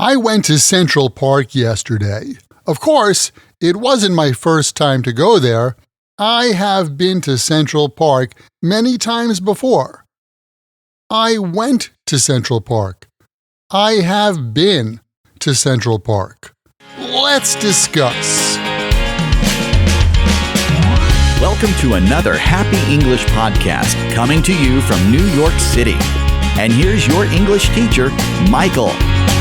I went to Central Park yesterday. Of course, it wasn't my first time to go there. I have been to Central Park many times before. I went to Central Park. I have been to Central Park. Let's discuss. Welcome to another Happy English podcast coming to you from New York City. And here's your English teacher, Michael.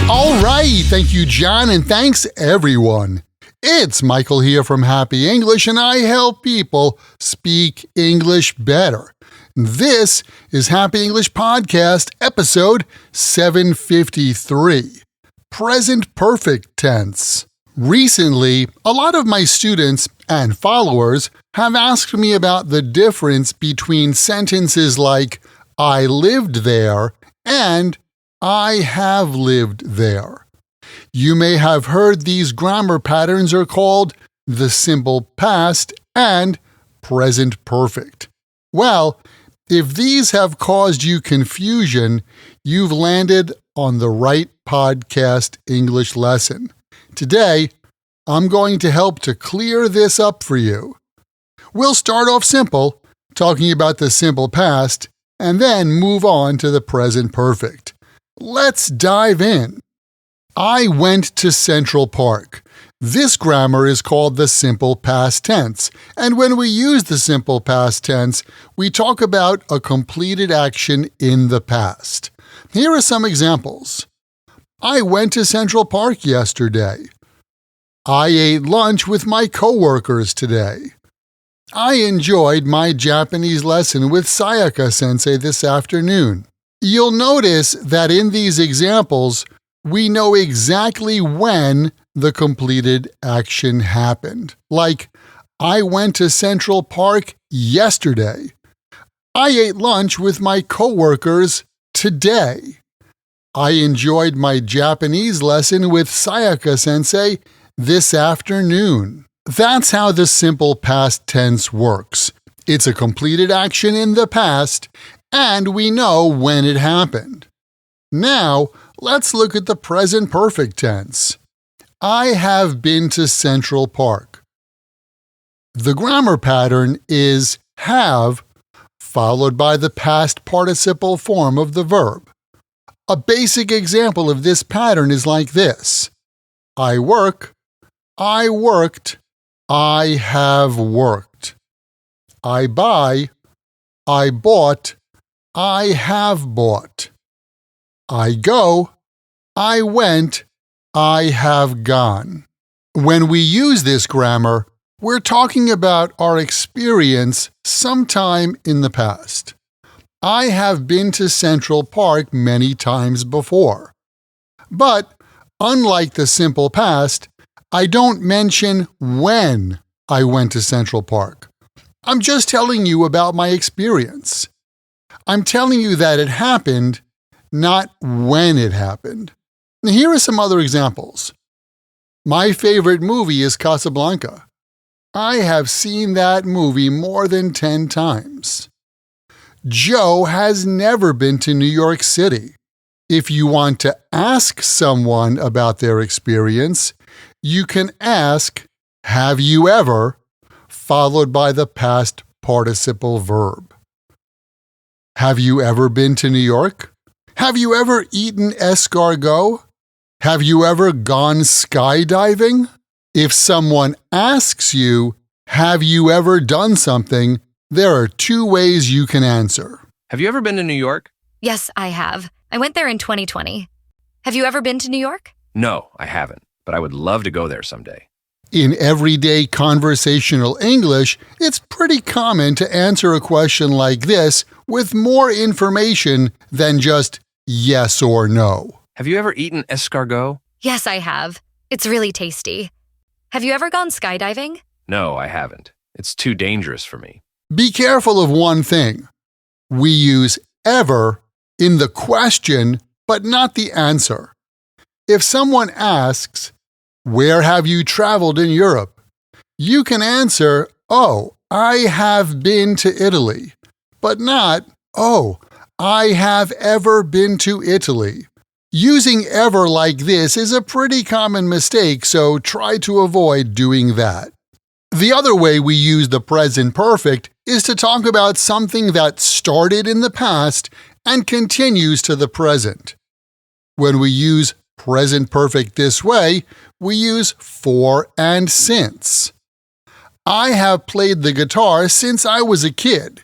All right, thank you, John, and thanks, everyone. It's Michael here from Happy English, and I help people speak English better. This is Happy English Podcast, episode 753, Present Perfect Tense. Recently, a lot of my students and followers have asked me about the difference between sentences like, I lived there, and I have lived there. You may have heard these grammar patterns are called the simple past and present perfect. Well, if these have caused you confusion, you've landed on the right podcast English lesson. Today, I'm going to help to clear this up for you. We'll start off simple, talking about the simple past, and then move on to the present perfect. Let's dive in. I went to Central Park. This grammar is called the simple past tense, and when we use the simple past tense, we talk about a completed action in the past. Here are some examples. I went to Central Park yesterday. I ate lunch with my coworkers today. I enjoyed my Japanese lesson with Sayaka-sensei this afternoon. You'll notice that in these examples, we know exactly when the completed action happened. Like, I went to Central Park yesterday. I ate lunch with my coworkers today. I enjoyed my Japanese lesson with Sayaka-sensei this afternoon. That's how the simple past tense works. It's a completed action in the past, and we know when it happened. Now, let's look at the present perfect tense. I have been to Central Park. The grammar pattern is have, followed by the past participle form of the verb. A basic example of this pattern is like this. I work, I worked, I have worked. I buy, I bought, I have bought. I go, I went, I have gone. When we use this grammar, we're talking about our experience sometime in the past. I have been to Central Park many times before. But, unlike the simple past, I don't mention when I went to Central Park. I'm just telling you about my experience. I'm telling you that it happened, not when it happened. Now, here are some other examples. My favorite movie is Casablanca. I have seen that movie more than 10 times. Joe has never been to New York City. If you want to ask someone about their experience, you can ask, have you ever, followed by the past participle verb. Have you ever been to New York? Have you ever eaten escargot? Have you ever gone skydiving? If someone asks you, have you ever done something, there are two ways you can answer. Have you ever been to New York? Yes, I have. I went there in 2020. Have you ever been to New York? No, I haven't, but I would love to go there someday. In everyday conversational English, it's pretty common to answer a question like this with more information than just yes or no. Have you ever eaten escargot? Yes, I have. It's really tasty. Have you ever gone skydiving? No, I haven't. It's too dangerous for me. Be careful of one thing. We use ever in the question, but not the answer. If someone asks, where have you traveled in Europe? You can answer, oh, I have been to Italy, but not, oh, I have ever been to Italy. Using ever like this is a pretty common mistake, so try to avoid doing that. The other way we use the present perfect is to talk about something that started in the past and continues to the present. When we use present perfect this way, we use for and since. I have played the guitar since I was a kid.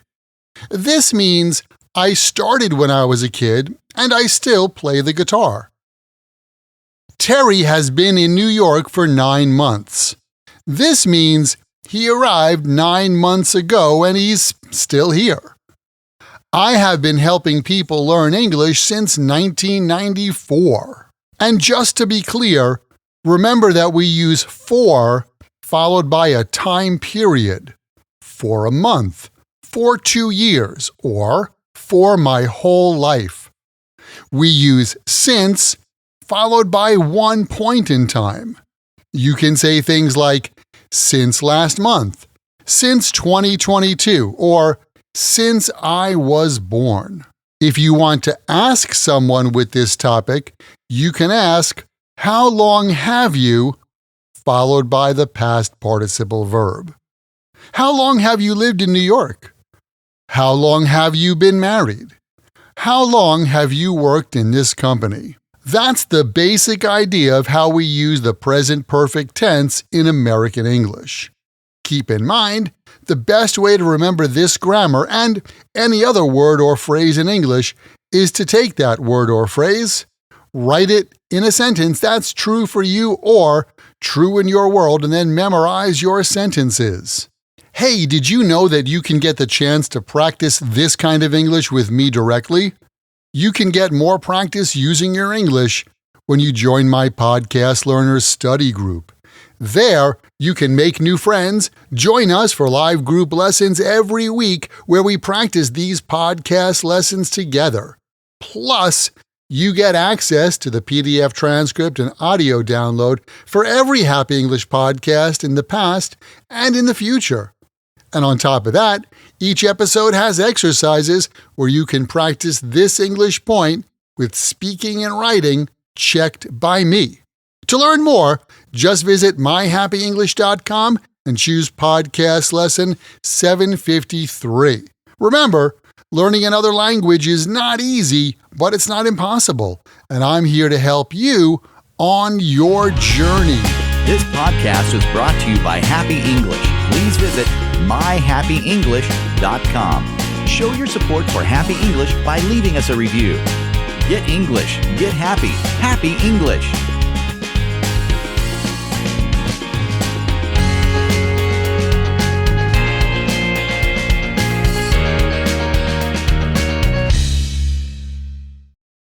This means I started when I was a kid and I still play the guitar. Terry has been in New York for 9 months. This means he arrived 9 months ago and he's still here. I have been helping people learn English since 1994. And just to be clear, remember that we use for followed by a time period. For a month, for 2 years, or for my whole life. We use since followed by one point in time. You can say things like since last month, since 2022, or since I was born. If you want to ask someone with this topic, you can ask, how long have you, followed by the past participle verb. How long have you lived in New York? How long have you been married? How long have you worked in this company? That's the basic idea of how we use the present perfect tense in American English. Keep in mind, the best way to remember this grammar and any other word or phrase in English is to take that word or phrase, write it in a sentence that's true for you or true in your world, and then memorize your sentences. Hey, did you know that you can get the chance to practice this kind of English with me directly? You can get more practice using your English when you join my Podcast Learners Study Group. There, you can make new friends, join us for live group lessons every week where we practice these podcast lessons together. Plus, you get access to the PDF transcript and audio download for every Happy English podcast in the past and in the future. And on top of that, each episode has exercises where you can practice this English point with speaking and writing checked by me. To learn more, just visit myhappyenglish.com and choose podcast lesson 753. Remember, learning another language is not easy, but it's not impossible. And I'm here to help you on your journey. This podcast was brought to you by Happy English. Please visit myhappyenglish.com. Show your support for Happy English by leaving us a review. Get English, get happy, Happy English.